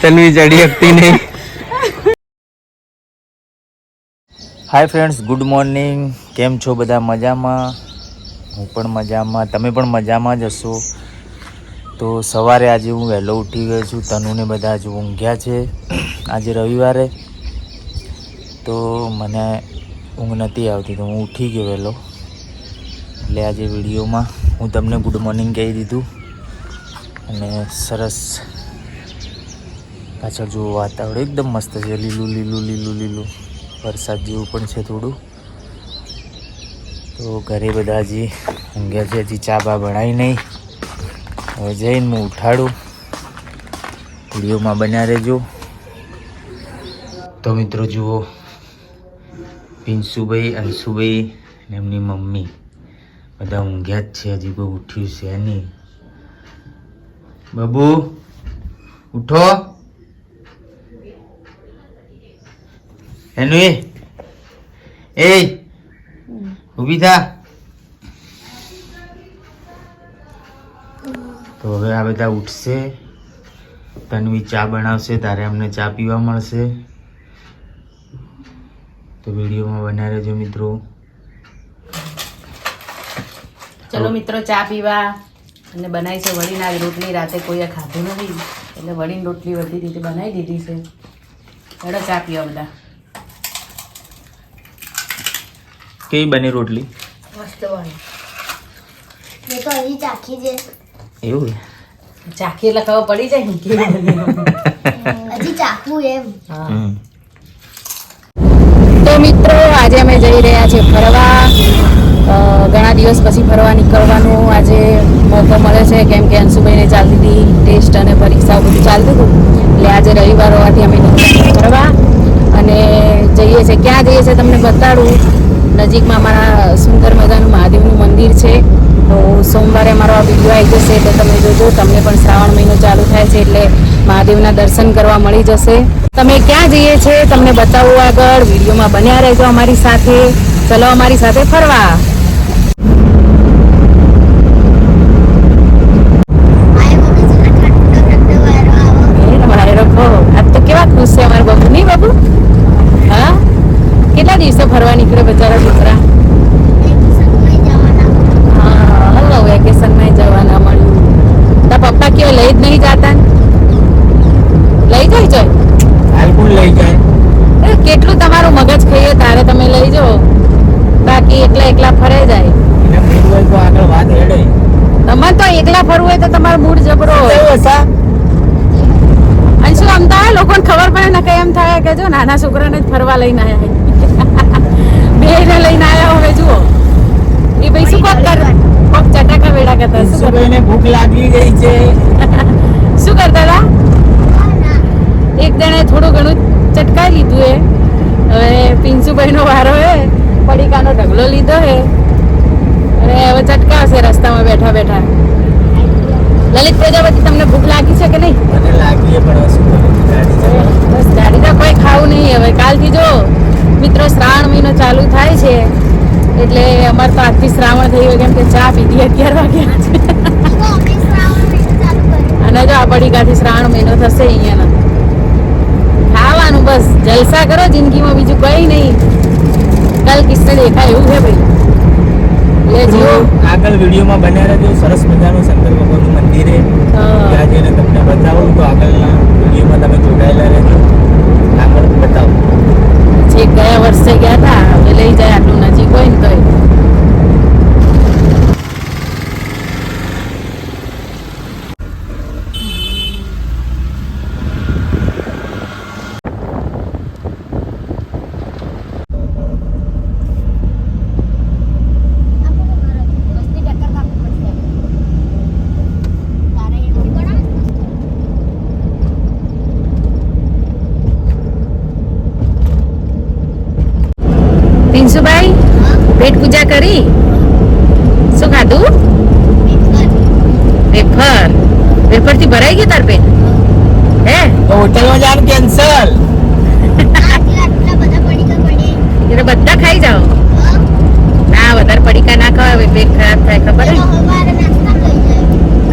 તન્વી ચડી શકતી નહીં. Hi friends, good morning. કેમ છો બધા? મજામાં? હું પણ મજામાં, તમે પણ મજામાં જ હશો. તો સવારે આજે હું વહેલો ઉઠી ગયો છું. તનુને બધા આજે ઊંઘ્યા છે. આજે રવિવારે તો મને ઊંઘ નથી આવતી, તો હું ઉઠી ગયો વહેલો. એટલે આજે વિડીયોમાં હું તમને ગુડ મોર્નિંગ કહી દીધું. અને સરસ પાછળ જો વાતાવરણ એકદમ મસ્ત છે, લીલું લીલું લીલું લીલું, વરસાદ જેવું પણ છે થોડું. તો ઘરે બધા હજી ઊંઘ્યા છે, હજી ચા બા બનાવી નહીં. હવે જઈને હું ઉઠાડું. વિડીયોમાં બન્યા રહેજો. તો મિત્રો જુઓ, પિન્સુભાઈ, અંશુભાઈ ને એમની મમ્મી બધા ઊંઘ્યા જ છે. હજી કોઈ ઉઠ્યું છે નહીં. બાબુ ઉઠો. એનું એ ઊભી થા. તો હવે આ બધા ઉઠશે. તન્વી ચા બનાવશે, તારે અમને ચા પીવા મળશે. તો વિડીયોમાં બન્યા રહેજો મિત્રો. ચલો મિત્રો, ચા પીવા. અને બનાવી છે વડીના રોટલી. રાતે કોઈએ ખાધું નથી એટલે વડીની રોટલી બધી રીતે બનાવી દીધી છે. ચલો ચા પીવા બધા. કેવી બની રોટલી? મસ્ત બની. મેં તો હજી ચાખી છે. એવું ચાખી એટલે ખબર પડી જાય ને કેવી બની. હજી ચાખવું એમ. હા. તો મિત્રો, આજે અમે જઈ રહ્યા છીએ ફરવા. ઘણા દિવસ પછી ફરવા નીકળવાનો આજે મોકો મળે છે, કેમ કે અંશુભાઈને ચાલતી હતી ટેસ્ટ અને પરીક્ષાઓ બધું ચાલતું હતું. એટલે આજે રવિવાર હોવાથી અમે નીકળ્યા ફરવા અને જઈએ છીએ. ક્યાં જઈએ છીએ તમને બતાડું. નજીકમાં અમારા સુંદર મજાનું મહાદેવનું મંદિર છે. તો સોમવારે અમારો આ વિડીયો આવી જશે તો તમે જોજો. તમને પણ શ્રાવણ મહિનો ચાલુ થાય છે એટલે મહાદેવના દર્શન કરવા મળી જશે. તમે ક્યાં જઈએ છીએ તમને બતાવું આગળ. વિડીયોમાં બન્યા રહેજો અમારી સાથે. ચલો અમારી સાથે ફરવા. આજ તો કેવા ખુશ છે અમારા બાબુ, નહીં બાબુ? હા, કેટલા દિવસે ફરવા નીકળે બચારા છોકરા. હા, હલો, વેકેશનમાં જવાના મળ્યું. તારા પપ્પા કેવો લઈ જ નહીં જાતા? લઈ જાય છે હાલકુલ લઈ જાય. કેટલું તમારું મગજ ખાઈએ તારે તમે લઈ જાઓ, બાકી એકલા એકલા ફરે જાય. તો આગળ વાત હેડે. તમારે તો એકલા ફરવું હોય તો તમારો મૂડ જબરો હોય. અને શું આમ થાય લોકોને ખબર પડે ને, કઈ એમ થાય કે જો નાના છોકરાને જ ફરવા લઈને આવ્યા, બેને લઈને આવ્યા. હવે જુઓ એ ભાઈ શું કોક ચટાકા વેડા કરતા. શું ભૂખ લાગી ગઈ છે. શું કરતા હતા? એક જણે થોડું ઘણું ચટકાઈ લીધું હે. હવે પિન્સુભાઈ નો વારો હે, પડીકાનો ઢગલો લીધો હે અને હવે ચટકાવશે રસ્તામાં બેઠા બેઠા. લલિત પ્રજાપતિ, તમને ભૂખ લાગી છે કે નહીં? મને લાગી પણ શું કરું, બસ ગાડી તો કોઈ ખાવું નહીં. હવે કાલથી જો મિત્રો શ્રાવણ મહિનો ચાલુ થાય છે એટલે અમારે તો આજથી શ્રાવણ થઈ ગયો, કેમ કે ચા પીધી 11 વાગ્યા છે. અને જો આ પડીકાથી શ્રાવણ મહિનો થશે અહીંયાનો. ખાવાનું બસ જલસા કરો જિંદગીમાં, બીજું કઈ નહીં. કલ કિસ્સે દેખાય એવું છે ભાઈ. આગળ વિડીયોમાં બન્યા રહેજો. સરસ મજાનું શંકર ભગવાનનું મંદિર છે, ત્યાં જઈને તમને બતાવું. તો આગળના વિડીયોમાં તમે જોડાયેલા રહેજો. આગળ બતાવો. જે ગયા વર્ષે ગયા હતા હવે લઈ જાય. આટલું નજીક હોય ને તોય. પિન્સુભાઈ, પેટ પૂજા કરી? શું ખાધું? વેફર. વેફર થી ભરાઈ ગયું તાર પેટ? હે હોટલમાં જવાનું કેન્સલ. બધા ખાઈ જાઓ. ના, વધારે પડીકા ના ખવાય, પેટ ખરાબ થાય. ખબર હે?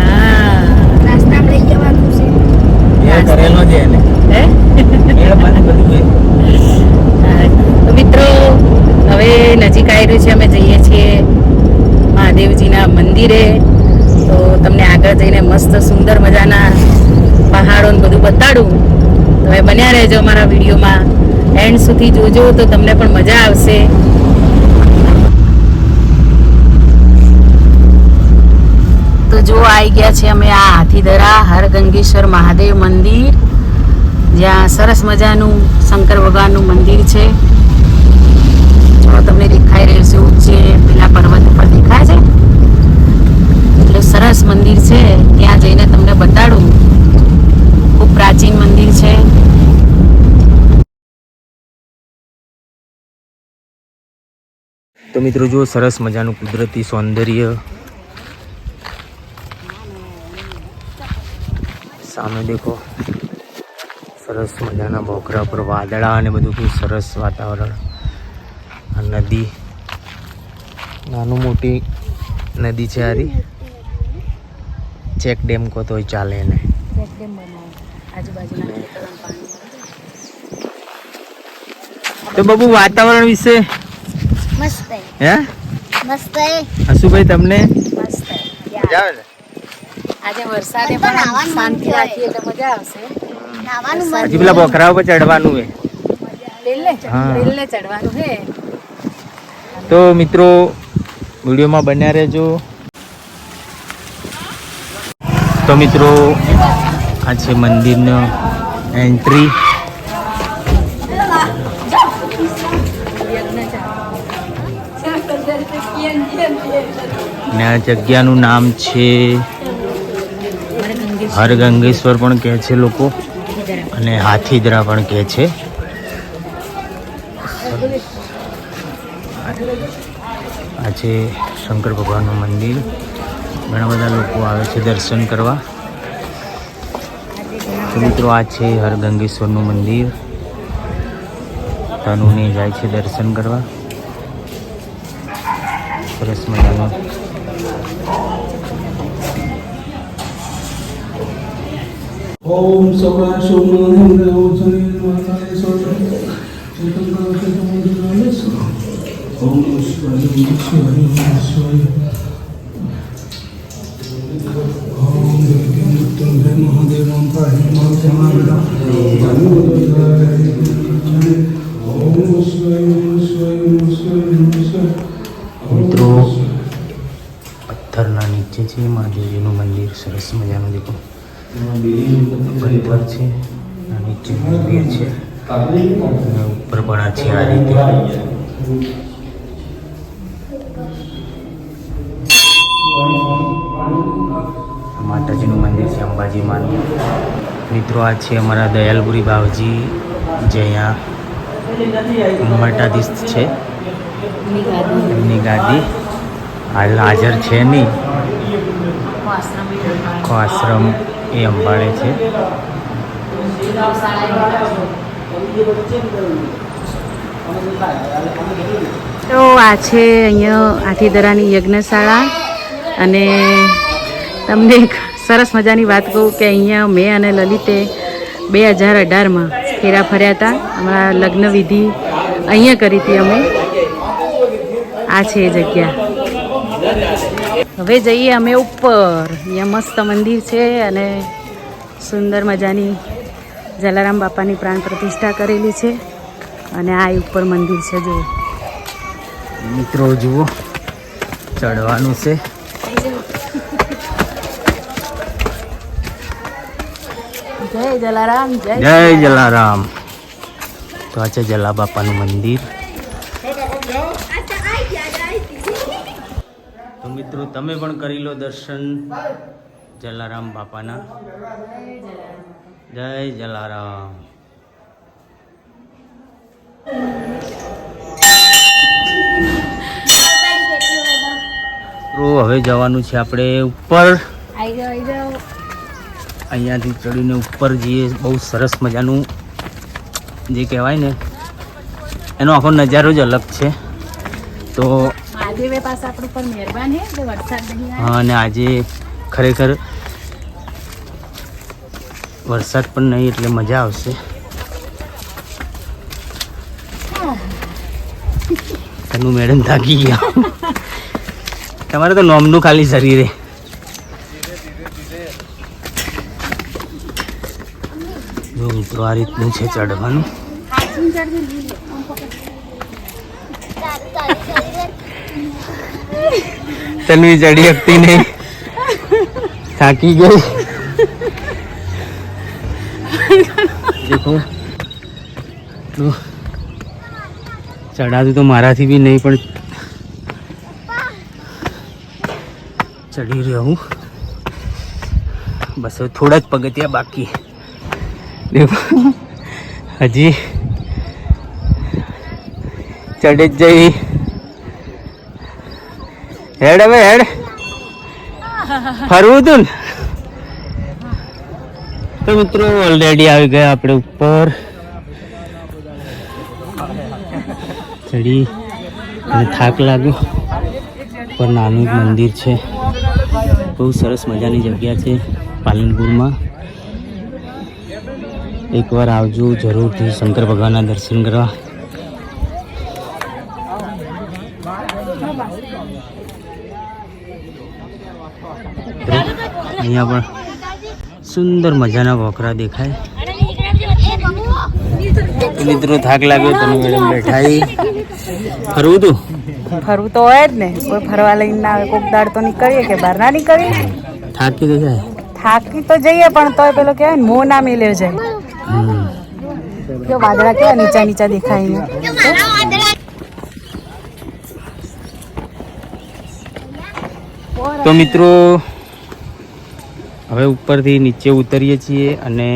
હા, નાસ્તામાં લઈ જવાનું છે. કરેલો છે એને. મંદિરે. તો તમને આગળ જઈને મસ્ત સુંદર મજાના પહાડો ને બધું બતાડું. તો હવે બન્યા રહેજો અમારા વિડીયોમાં, એન્ડ સુધી જોજો તો તમને પણ મજા આવશે. તો જો આવી ગયા છે અમે આ હાથીદરા હરગંગેશ્વર મહાદેવ મંદિર, જ્યાં સરસ મજાનું શંકર ભગવાનનું મંદિર છે. જો તમને દેખાઈ રહ્યું છે ઊંચે પેલા પર્વત ઉપર દેખાય છે, એટલે સરસ મંદિર છે. ત્યાં જઈને તમને બતાડું. ખૂબ પ્રાચીન મંદિર છે. તો મિત્રો જો સરસ મજાનું કુદરતી સૌંદર્ય, સામે દેખો સરસ મજાના બોકરા પર વાદળા અને બધું ખૂબ સરસ વાતાવરણ. આ નદી, નાનું મોટી નદી છે. આરી ચેક ડેમ કહો તોય ચાલે એને. તો બાબુ વાતાવરણ વિશે મસ્ત હે મસ્ત હસુભાઈ તમને મસ્ત મજા આવે ને? આજે વરસાદે પણ શાંતિ રાખીએ તો મજા આવશે. નાવાનું હજી પેલા બોકરા ઉપર ચડવાનું હે. હા. રેલે ચડવાનું છે. તો મિત્રો વિડીયોમાં બન્યા રહેજો. તો મિત્રો આ છે મંદિરનો એન્ટ્રી. ને આ જગ્યાનું નામ છે હરગંગેશ્વર પણ કહે છે લોકો, અને હાથીદરા પણ કહે છે. આ છે શંકર ભગવાનનું મંદિર. ઘણા બધા લોકો આવે છે દર્શન કરવા. તો મિત્રો આ છે હરગંગેશ્વરનું મંદિર. તનુને જાય છે દર્શન કરવા. સરસ મજાનું ओम सौराष्ट्र मंदिर ओम शनि माताय सोत्र चेतन का मंदिर में ओम शिवाय शिवाय शिवाय ओम मुक्तम जय महादेव ओम प्राहि मां समाविदा ओम शिवाय शिवाय शिवाय મિત્રો પથ્થરના નીચે છે મહાદેવજીનું મંદિર. સરસ મજાનું દેખો પથ્થર છે, નીચે મંદિર છે, અને ઉપર પણ છે આ રીતે. માતાજીનું મંદિર છે અંબાજી માનું. મિત્રો આ છે અમારા દયાલપુરી બાવજી, જે અહીંયા મઠાધીશ છે. એમની ગાદી હાલ હાજર છે નહીં. આખો આશ્રમ એ અંબાળે છે. તો આ છે અહીંયા હાથીદરાની યજ્ઞશાળા. અને તમને એક સરસ મજાની વાત કહું કે અહીંયા મેં અને લલિતે 2018માં ફેરા ફર્યા હતા. અમારા લગ્ન વિધિ અહીંયા કરી હતી અમે. આ છે એ જગ્યા. હવે જઈએ અમે ઉપર. અહીંયા મસ્ત મંદિર છે અને સુંદર મજાની જલારામ બાપાની પ્રાણ પ્રતિષ્ઠા કરેલી છે. અને આ ઉપર મંદિર છે. જુઓ મિત્રો, જુઓ ચડવાનું છે. જય જલારામ, જય જલારામ. તો આ છે જલા બાપાનું મંદિર. તો મિત્રો તમે પણ કરી લો દર્શન જલારામ બાપાના. જય જલારામ. તો હવે જવાનું છે આપણે ઉપર. અહીંયાથી ચડીને ઉપર જઈએ. બહુ સરસ મજાનું જે કહેવાય ને એનો આખો નજારો જ અલગ છે. તો મહાદેવે પાસે આપણું પર મહેરબાન હે કે વરસાદ નહીં આવે. હા, અને આજે ખરેખર વરસાદ પણ નહીં એટલે મજા આવશે. તનુ મેડમ થાકી ગયા. તમારે તો નોમનું ખાલી શરીરે. જો મિત્રો આ રીતનું છે ચડવાનું. તન્વી ચડી શકતી નહીં, થાકી ગઈ. દેખો ચડાતું તો મારાથી બી નહીં, પણ ચડી રહ્યો હું. બસ હવે થોડા જ પગથિયા બાકી. દેખો હજી ચડે જ જઈ. હેડ હવે હેડ, ફરવું હતું ને. તો મિત્રો ઓલરેડી આવી ગયા આપણે ઉપર ચડી અને થાક લાગ્યો. ઉપર નાનું એક મંદિર છે, બહુ સરસ મજાની જગ્યા છે પાલનપુરમાં. એકવાર આવજો જરૂરથી શંકર ભગવાનના દર્શન કરવા. અહીંયા પણ સુંદર મજાના વોકરા દેખાય. મિત્રો થાક લાગ્યો, તમે મેડમ બેઠા. ફરવું તું? ફરવું તો હોય જ ને, કોઈ ફરવા લઈને ના આવે. કોક દાડ તો નીકળીએ કે બહાર ના નીકળીએ. થાકી તો જાય, થાકી તો જઈએ, પણ તોય પેલો કહેવાય ને મોં ના મેલે જાય. જો વાદળા કેવા નીચા નીચા દેખાય. તો મિત્રો હવે ઉપરથી નીચે ઉતરીએ છીએ અને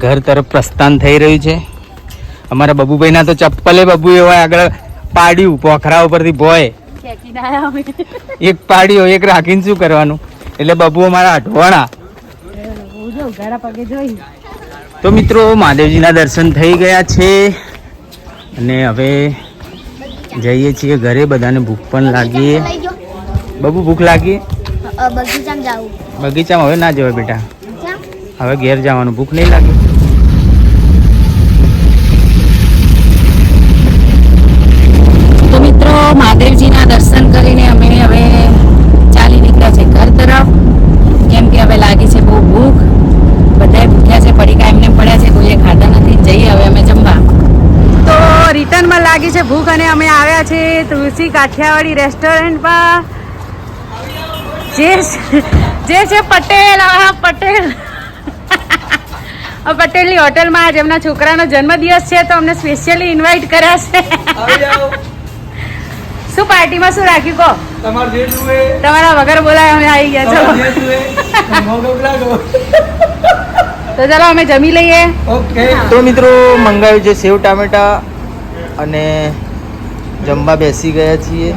ઘર તરફ પ્રસ્થાન થઈ રહ્યું છે. અમારા બબુભાઈના તો ચપ્પલે બબુ એવા આગળ પાડ્યું પોખરા ઉપરથી ભોય. એક પાડ્યો, એક રાખીને શું કરવાનું? એટલે બબુ અમારા અઢવાણા. તો મિત્રો મહાદેવજીના દર્શન થઈ ગયા છે અને હવે જઈએ છીએ ઘરે. બધાને ભૂખ પણ લાગી. બબુ ભૂખ લાગી? બગીચામાં હવે ના જવાય બેટા, હવે ઘેર જવાનું. ભૂખ નહીં લાગે? તો મિત્રો મહાદેવજીના દર્શન કરીને અમે હવે ચાલી નીકળ્યા છે ઘર તરફ, કેમ કે હવે લાગી છે બહુ ભૂખ. બધાએ ભૂખ્યા છે, પડીકા એમને પડ્યા છે, કોઈએ ખાધા નથી. જઈએ હવે અમે જમવા. તો રિટર્નમાં લાગી છે ભૂખ અને અમે આવ્યા છે તુલસી કાઠિયાવાડી રેસ્ટોરન્ટમાં, જે છે પટેલ. હા પટેલ, પટેલની હોટલમાં આજ એમના છોકરાનો જન્મદિવસ છે, તો અમને સ્પેશિયલી ઇન્વાઇટ કર્યા છે. શું પાર્ટીમાં શું રાખ્યું કહો? તમારા વગર બોલાય અમે આવી ગયા છો. તો ચાલો અમે જમી લઈએ. તો મિત્રો મંગાવ્યું છે સેવ ટામેટા અને જમવા બેસી ગયા છીએ.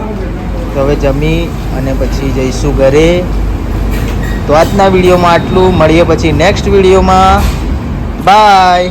તો હવે જમી અને પછી જઈશું ઘરે. તો આજના વિડીયોમાં આટલું. મળીએ પછી નેક્સ્ટ વિડીયોમાં. બાય.